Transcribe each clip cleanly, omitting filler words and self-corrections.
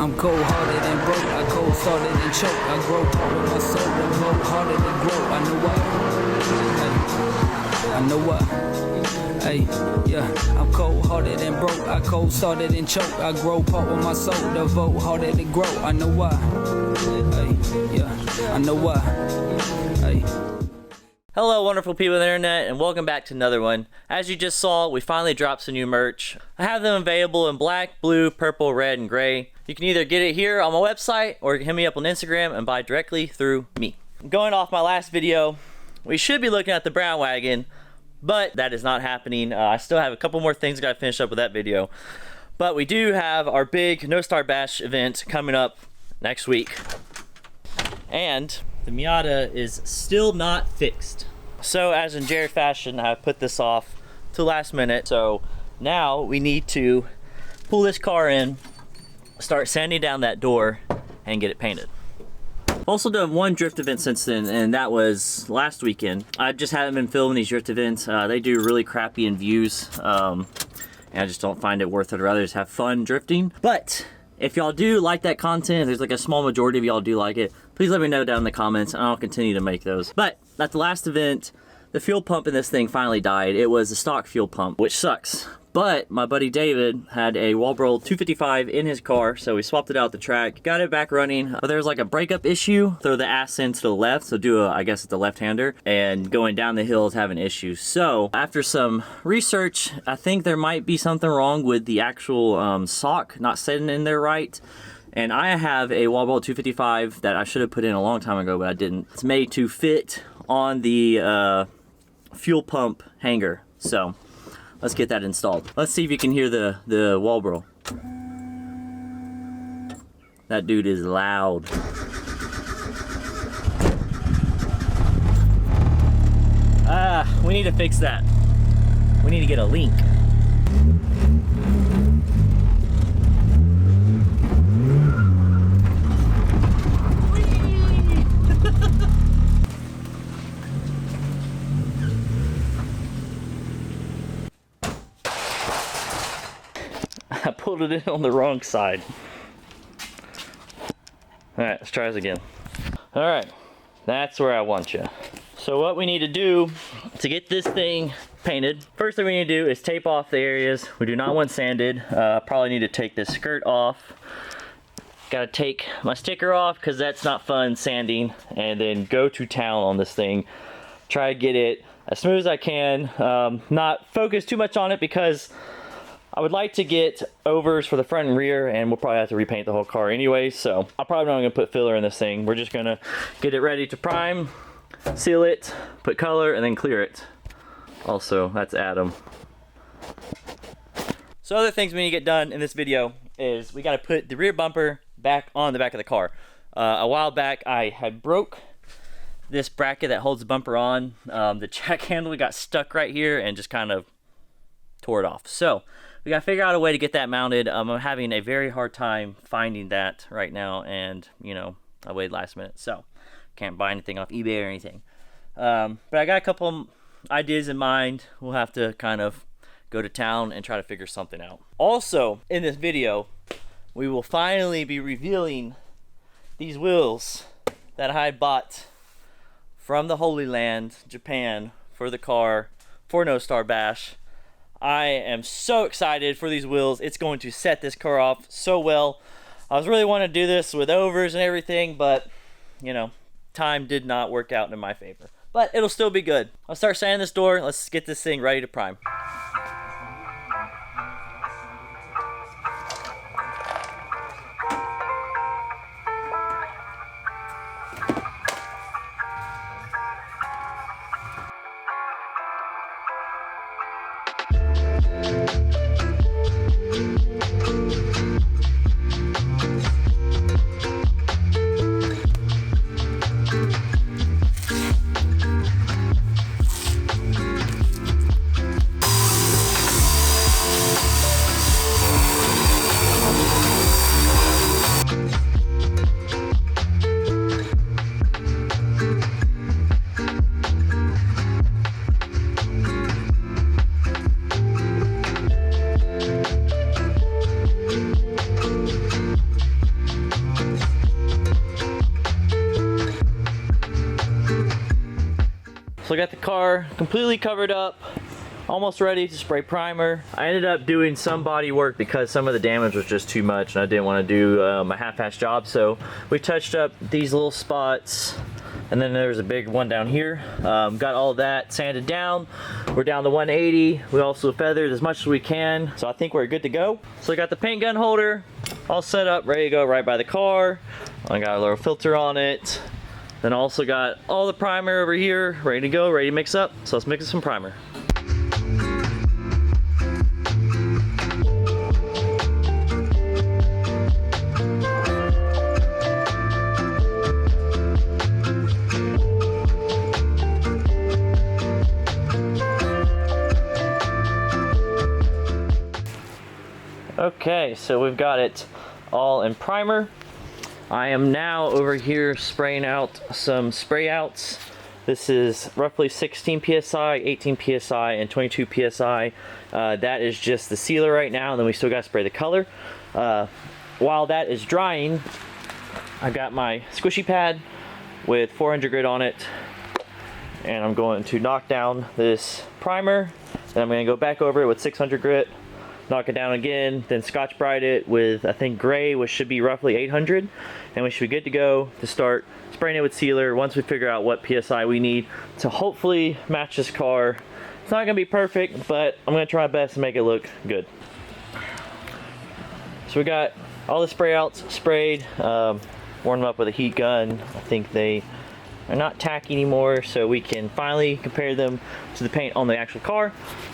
I'm cold-hearted and broke, I cold-started and choke. I grow part with my soul, the vote harder to grow. I know what, hey, yeah. I'm cold-hearted and broke, I cold-started and choke. I grow part with my soul, the vote harder to grow. I know why, hey, yeah, I know why, hey. Hello wonderful people on the internet, and welcome back to another one. As you just saw, we finally dropped some new merch. I have them available in black, blue, purple, red, and gray. You can either get it here on my website or hit me up on Instagram and buy directly through me. Going off my last video, we should be looking at the brown wagon, but that is not happening. I still have a couple more things I gotta finish up with that video. But we do have our big No Star Bash event coming up next week. And the Miata is still not fixed. So as in Jared fashion, I put this off to last minute. So now we need to pull this car in, start sanding down that door, and get it painted. Also done one drift event since then, and that was last weekend. I just haven't been filming these drift events. They do really crappy in views, and I just don't find it worth it. I'd rather just have fun drifting. But if y'all do like that content, if there's like a small majority of y'all do like it, please let me know down in the comments and I'll continue to make those. But at the last event, the fuel pump in this thing finally died. It was a stock fuel pump, which sucks. But my buddy David had a Walbro 255 in his car, so we swapped it out the track, got it back running. But there was like a breakup issue. Throw the ass in to the left, so do a, I guess it's the left-hander, and going down the hill is having issues. So after some research, I think there might be something wrong with the actual sock not sitting in there right. And I have a Walbro 255 that I should have put in a long time ago, but I didn't. It's made to fit on the fuel pump hanger. So let's get that installed. Let's see if you can hear the Walbro. That dude is loud. We need to fix that. We need to get a link. I pulled it in on the wrong side. Alright, let's try this again. Alright, that's where I want you. So what we need to do to get this thing painted, first thing we need to do is tape off the areas we do not want sanded. Probably need to take this skirt off. Gotta take my sticker off because that's not fun sanding, and then go to town on this thing. Try to get it as smooth as I can. Not focus too much on it because I would like to get overs for the front and rear, and we'll probably have to repaint the whole car anyway, so I'm probably not going to put filler in this thing. We're just going to get it ready to prime, seal it, put color, and then clear it. Also, that's Adam. So other things we need to get done in this video is we got to put the rear bumper back on the back of the car. A while back, I had broke this bracket that holds the bumper on. The jack handle got stuck right here and just kind of tore it off. So we gotta figure out a way to get that mounted. I'm having a very hard time finding that right now, and you know, I waited last minute, so can't buy anything off eBay or anything. But I got a couple ideas in mind. We'll have to kind of go to town and try to figure something out. Also, in this video, we will finally be revealing these wheels that I bought from the Holy Land, Japan, for the car, for No Star Bash. I am so excited for these wheels. It's going to set this car off so well. I was really wanting to do this with overs and everything, but you know, time did not work out in my favor. But it'll still be good. I'll start sanding this door. Let's get this thing ready to prime. So I got the car completely covered up, almost ready to spray primer. I ended up doing some body work because some of the damage was just too much and I didn't want to do a half-ass job. So we touched up these little spots, and then there's a big one down here. Got all of that sanded down. We're down to 180. We also feathered as much as we can. So I think we're good to go. So I got the paint gun holder all set up, ready to go right by the car. I got a little filter on it. Then also got all the primer over here, ready to go, ready to mix up. So let's mix some primer. Okay, so we've got it all in primer. I am now over here spraying out some spray outs. This is roughly 16 psi, 18 psi, and 22 psi. That is just the sealer right now, and then we still got to spray the color. While that is drying, I got my squishy pad with 400 grit on it, and I'm going to knock down this primer. Then I'm going to go back over it with 600 grit. Knock it down again, then Scotch Brite it with, I think, gray, which should be roughly 800, and we should be good to go to start spraying it with sealer once we figure out what PSI we need to hopefully match this car. It's not going to be perfect, but I'm going to try my best to make it look good. So we got all the spray outs sprayed, warmed them up with a heat gun. I think they are not tacky anymore, so we can finally compare them to the paint on the actual car.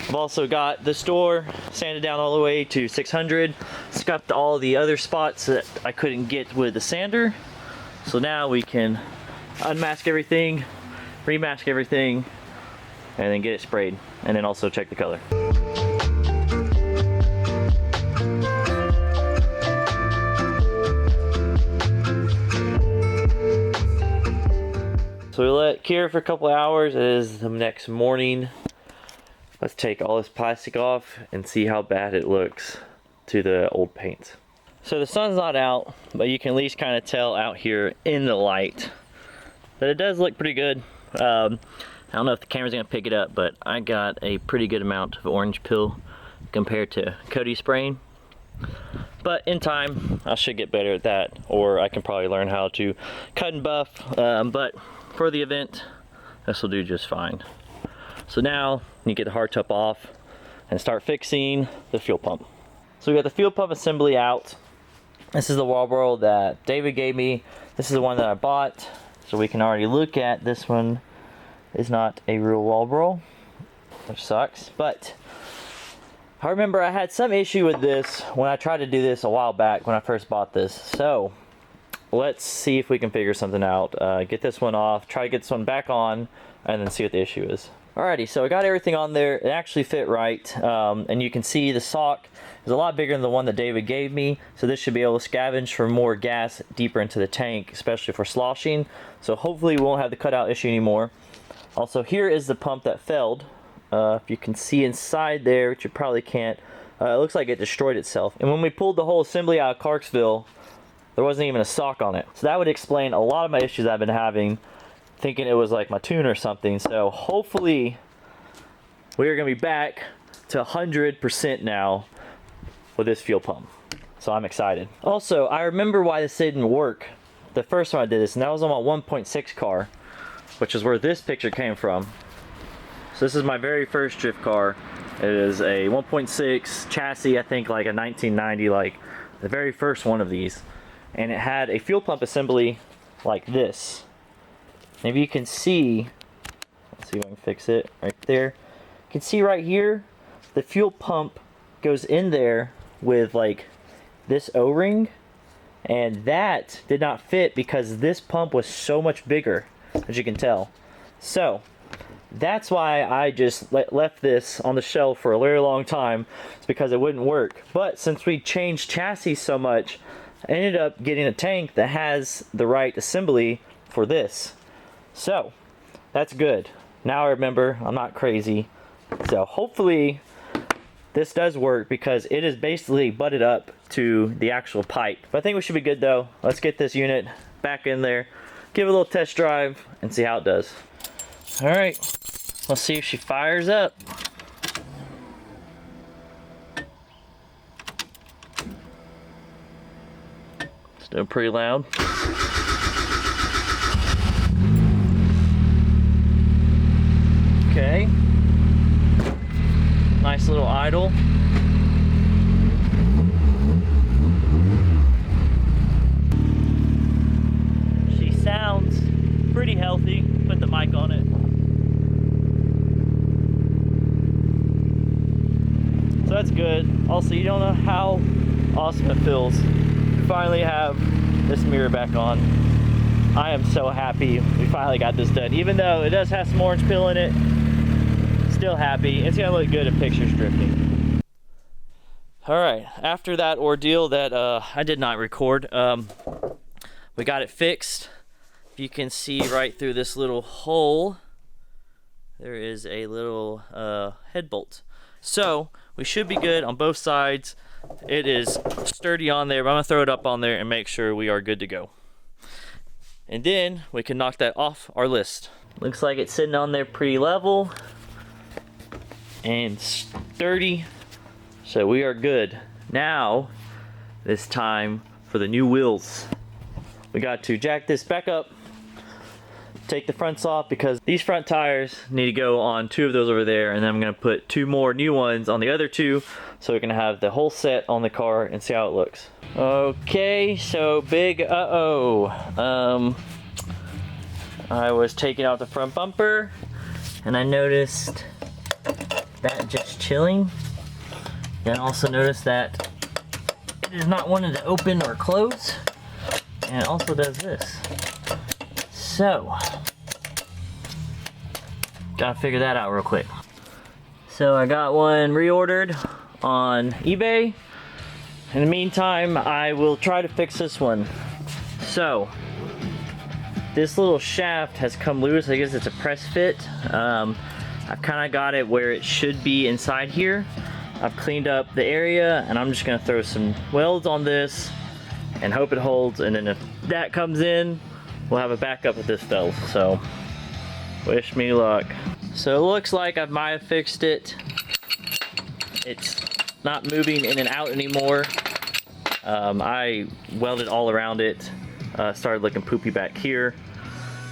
I've also got this door sanded down all the way to 600, scuffed all the other spots that I couldn't get with the sander. So now we can unmask everything, remask everything, and then get it sprayed, and then also check the color. So we let it cure for a couple of hours. It is the next morning. Let's take all this plastic off and see how bad it looks to the old paint. So the sun's not out, but you can at least kind of tell out here in the light that it does look pretty good. I don't know if the camera's gonna pick it up, but I got a pretty good amount of orange peel compared to Cody spraying. But in time, I should get better at that, or I can probably learn how to cut and buff. But for the event, this will do just fine. So now you get the hardtop off and start fixing the fuel pump. So we got the fuel pump assembly out. This is the Marlboro that David gave me. This is the one that I bought, so we can already look at this one. Is not a real Marlboro, which sucks. But I remember I had some issue with this when I tried to do this a while back when I first bought this. So let's see if we can figure something out. Get this one off, try to get this one back on, and then see what the issue is. Alrighty, so I got everything on there. It actually fit right, and you can see the sock is a lot bigger than the one that David gave me, so this should be able to scavenge for more gas deeper into the tank, especially for sloshing. So hopefully we won't have the cutout issue anymore. Also, here is the pump that failed. If you can see inside there, which you probably can't, it looks like it destroyed itself. And when we pulled the whole assembly out of Clarksville, there wasn't even a sock on it. So that would explain a lot of my issues I've been having, thinking it was like my tune or something. So hopefully we are gonna be back to 100% now with this fuel pump. So I'm excited. Also, I remember why this didn't work the first time I did this, and that was on my 1.6 car, which is where this picture came from. So this is my very first drift car. It is a 1.6 chassis, I think like a 1990, like the very first one of these. And it had a fuel pump assembly like this. Maybe you can see, let's see if I can fix it right there. You can see right here, the fuel pump goes in there with like this O-ring, and that did not fit because this pump was so much bigger, as you can tell. So that's why I just left this on the shelf for a very long time. It's because it wouldn't work. But since we changed chassis so much, I ended up getting a tank that has the right assembly for this. So that's good. Now I remember I'm not crazy. So hopefully this does work because it is basically butted up to the actual pipe. But I think we should be good though. Let's get this unit back in there, give it a little test drive, and see how it does. All right, Let's see if she fires up. Still pretty loud. Okay. Nice little idle. She sounds pretty healthy. Put the mic on it. So that's good. Also, you don't know how awesome it feels to finally have this mirror back on. I am so happy we finally got this done. Even though it does have some orange peel in it, still happy. It's gonna look good in pictures drifting. All right, after that ordeal that I did not record, we got it fixed. If you can see right through this little hole, there is a little head bolt. So we should be good on both sides. It is sturdy on there, but I'm gonna throw it up on there and make sure we are good to go. And then we can knock that off our list. Looks like it's sitting on there pretty level and sturdy, so we are good. Now it's time for the new wheels. We got to jack this back up, take the fronts off because these front tires need to go on 2 of those over there, and then I'm gonna put 2 more new ones on the other 2, so we're gonna have the whole set on the car and see how it looks. Okay, so big I was taking out the front bumper and I noticed that just chilling. Then also noticed that it is not wanting to open or close, and it also does this. So gotta figure that out real quick. So I got one reordered on eBay. In the meantime, I will try to fix this one. So this little shaft has come loose. I guess it's a press fit. I've kind of got it where it should be inside here. I've cleaned up the area and I'm just gonna throw some welds on this and hope it holds, and then if that comes in, we'll have a backup with this stuff. So wish me luck. So it looks like I might have fixed it. It's not moving in and out anymore. I welded all around it. Started looking poopy back here.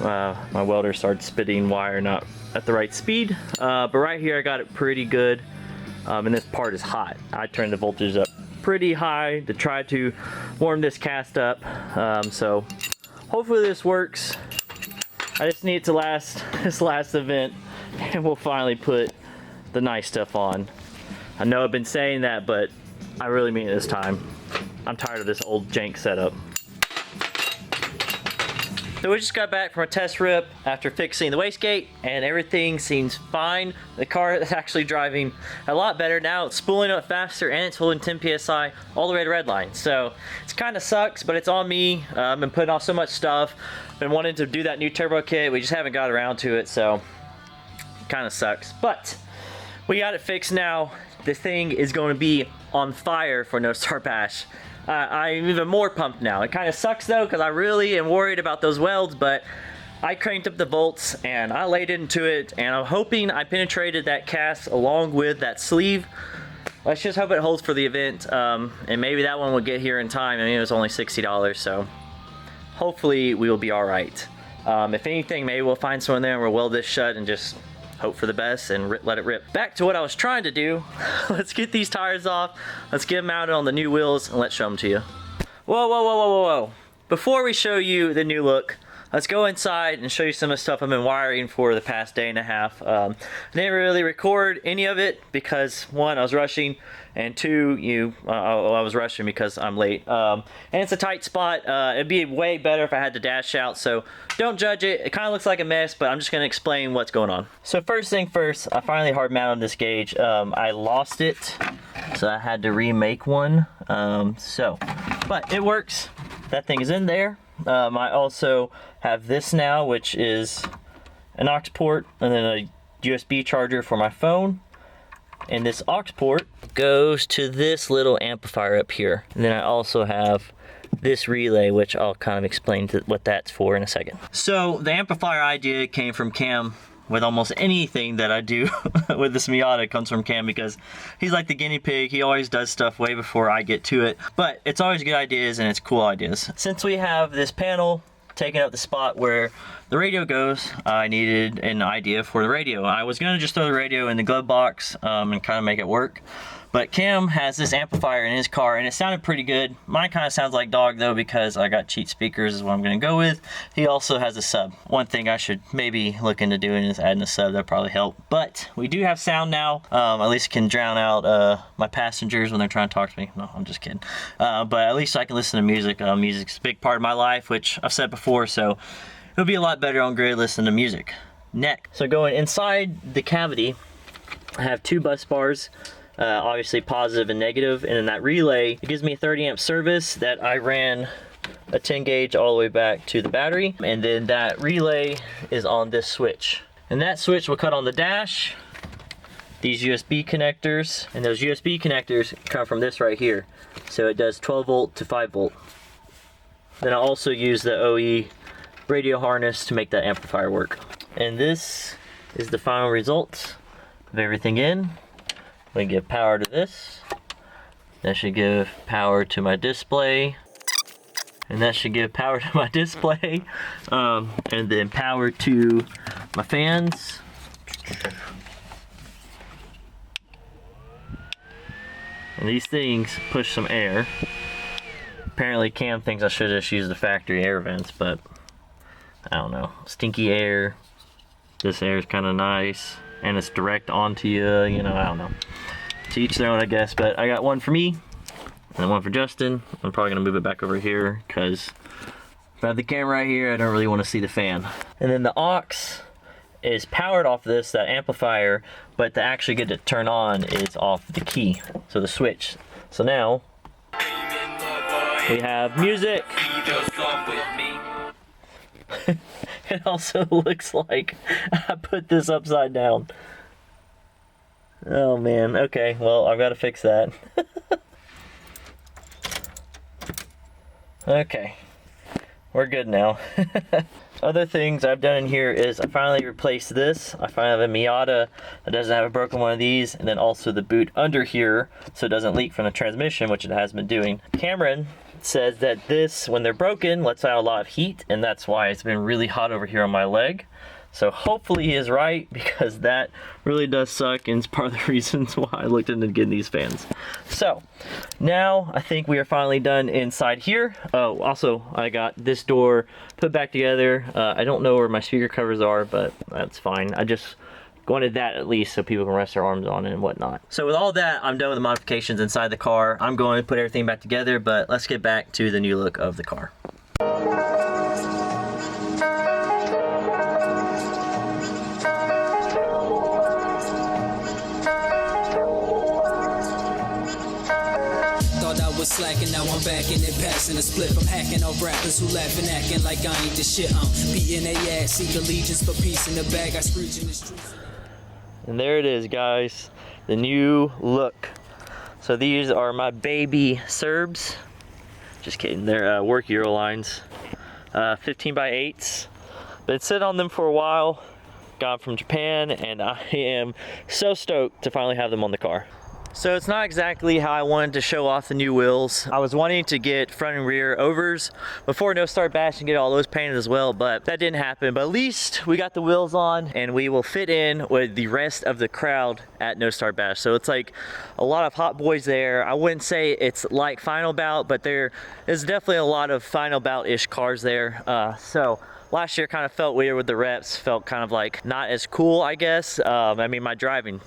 My welder started spitting wire not at the right speed. But right here I got it pretty good. And this part is hot. I turned the voltage up pretty high to try to warm this cast up. So hopefully this works. I just need it to last this last event, and we'll finally put the nice stuff on. I know I've been saying that, but I really mean it this time. I'm tired of this old jank setup. So we just got back from a test rip after fixing the wastegate, and everything seems fine. The car is actually driving a lot better now. It's spooling up faster and it's holding 10 PSI all the way to red line. So it kind of sucks, but it's on me. I've been putting off so much stuff. Been wanting to do that new turbo kit. We just haven't got around to it, so kind of sucks. But we got it fixed now. This thing is going to be on fire for No Star Bash. I'm even more pumped now. It kind of sucks though, because I really am worried about those welds, but I cranked up the bolts and I laid into it, and I'm hoping I penetrated that cast along with that sleeve. Let's just hope it holds for the event, and maybe that one will get here in time. I mean, it was only $60, so hopefully we will be all right. If anything, maybe we'll find someone there and we'll weld this shut and just hope for the best and let it rip. Back to what I was trying to do. Let's get these tires off. Let's get them mounted on the new wheels and let's show them to you. Whoa, whoa, whoa, whoa, whoa, whoa. Before we show you the new look, let's go inside and show you some of the stuff I've been wiring for the past day and a half. I didn't really record any of it because 1, I was rushing, and 2, I was rushing because I'm late. And it's a tight spot. It'd be way better if I had to dash out, so don't judge it. It kind of looks like a mess, but I'm just going to explain what's going on. So first thing first, I finally hard mounted this gauge. I lost it, so I had to remake one. But it works. That thing is in there. I also have this now, which is an aux port and then a USB charger for my phone. And this aux port goes to this little amplifier up here. And then I also have this relay, which I'll kind of explain what that's for in a second. So the amplifier idea came from Cam with almost anything that I do with this Miata comes from Cam, because he's like the guinea pig. He always does stuff way before I get to it, but it's always good ideas and it's cool ideas. Since we have this panel taking up the spot where the radio goes, I needed an idea for the radio. I was gonna just throw the radio in the glove box and kind of make it work. But Cam has this amplifier in his car and it sounded pretty good. Mine kind of sounds like dog though, because I got cheap speakers is what I'm gonna go with. He also has a sub. One thing I should maybe look into doing is adding a sub. That'd probably help. But we do have sound now. At least it can drown out my passengers when they're trying to talk to me. No, I'm just kidding. But at least I can listen to music. Music's a big part of my life, which I've said before, so it'll be a lot better on grid listening to music. Next, so going inside the cavity, I have 2 bus bars. Obviously positive and negative, and in that relay it gives me a 30 amp service that I ran a 10 gauge all the way back to the battery, and then that relay is on this switch, and that switch will cut on the dash, these USB connectors, and those USB connectors come from this right here, so it does 12 volt to 5 volt. Then I also use the OE radio harness to make that amplifier work, and this is the final result of everything in. We give power to this. That should give power to my display. And that should give power to my display. And then power to my fans. And these things push some air. Apparently Cam thinks I should just use the factory air vents, but I don't know. Stinky air. This air is kind of nice. And it's direct onto you, you know, I don't know. To each their own, I guess, but I got one for me, and one for Justin. I'm probably gonna move it back over here, because if I have the camera right here, I don't really want to see the fan. And then the aux is powered off this, that amplifier, but to actually get it to turn on, it's off the key, so the switch. So now, we have music. It also looks like I put this upside down. Oh man, okay, well I've got to fix that. Okay, we're good now. Other things I've done in here is I finally replaced this. I finally have a Miata that doesn't have a broken one of these, and then also the boot under here so it doesn't leak from the transmission, which it has been doing. Cameron says that this, when they're broken, lets out a lot of heat, and that's why it's been really hot over here on my leg. So hopefully he is right, because that really does suck, and it's part of the reasons why I looked into getting these fans. So now I think we are finally done inside here. Oh, also I got this door put back together. I don't know where my speaker covers are, but that's fine. I just wanted that at least so people can rest their arms on it and whatnot. So with all that, I'm done with the modifications inside the car. I'm going to put everything back together, but let's get back to the new look of the car. Slacking, now I'm back in it, passing the split. I'm hacking off rappers who laughing, acting like I ain't the shit. I'm beating their ass, seek allegiance for peace in the bag. I screech in the streets. And there it is, guys, the new look. So these are my baby Serbs. Just kidding, they're work Euro lines, 15 by 8s. Been sitting on them for a while. Got them from Japan, and I am so stoked to finally have them on the car. So it's not exactly how I wanted to show off the new wheels. I was wanting to get front and rear overs before No Start Bash and get all those painted as well, but that didn't happen. But at least we got the wheels on, and we will fit in with the rest of the crowd at No Start Bash. So it's like a lot of hot boys there. I wouldn't say it's like Final Bout, but there is definitely a lot of Final Bout-ish cars there. So last year kind of felt weird with the reps, felt kind of like not as cool, I guess. I mean, my driving's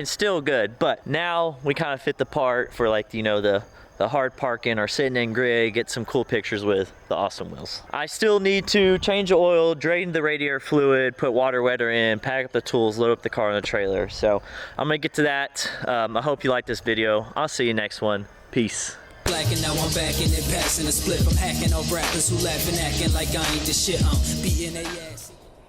still good, but now we kind of fit the part for, like, you know, the hard parking or sitting in grid, get some cool pictures with the awesome wheels. I still need to change the oil, drain the radiator fluid, put water wetter in, pack up the tools, load up the car in the trailer. So I'm gonna get to that. I hope you like this video. I'll see you next one. Peace. Blacking, now I'm back in it, passing the split. I'm hacking off rappers who laughing, acting like I ain't the shit. I'm beating their ass.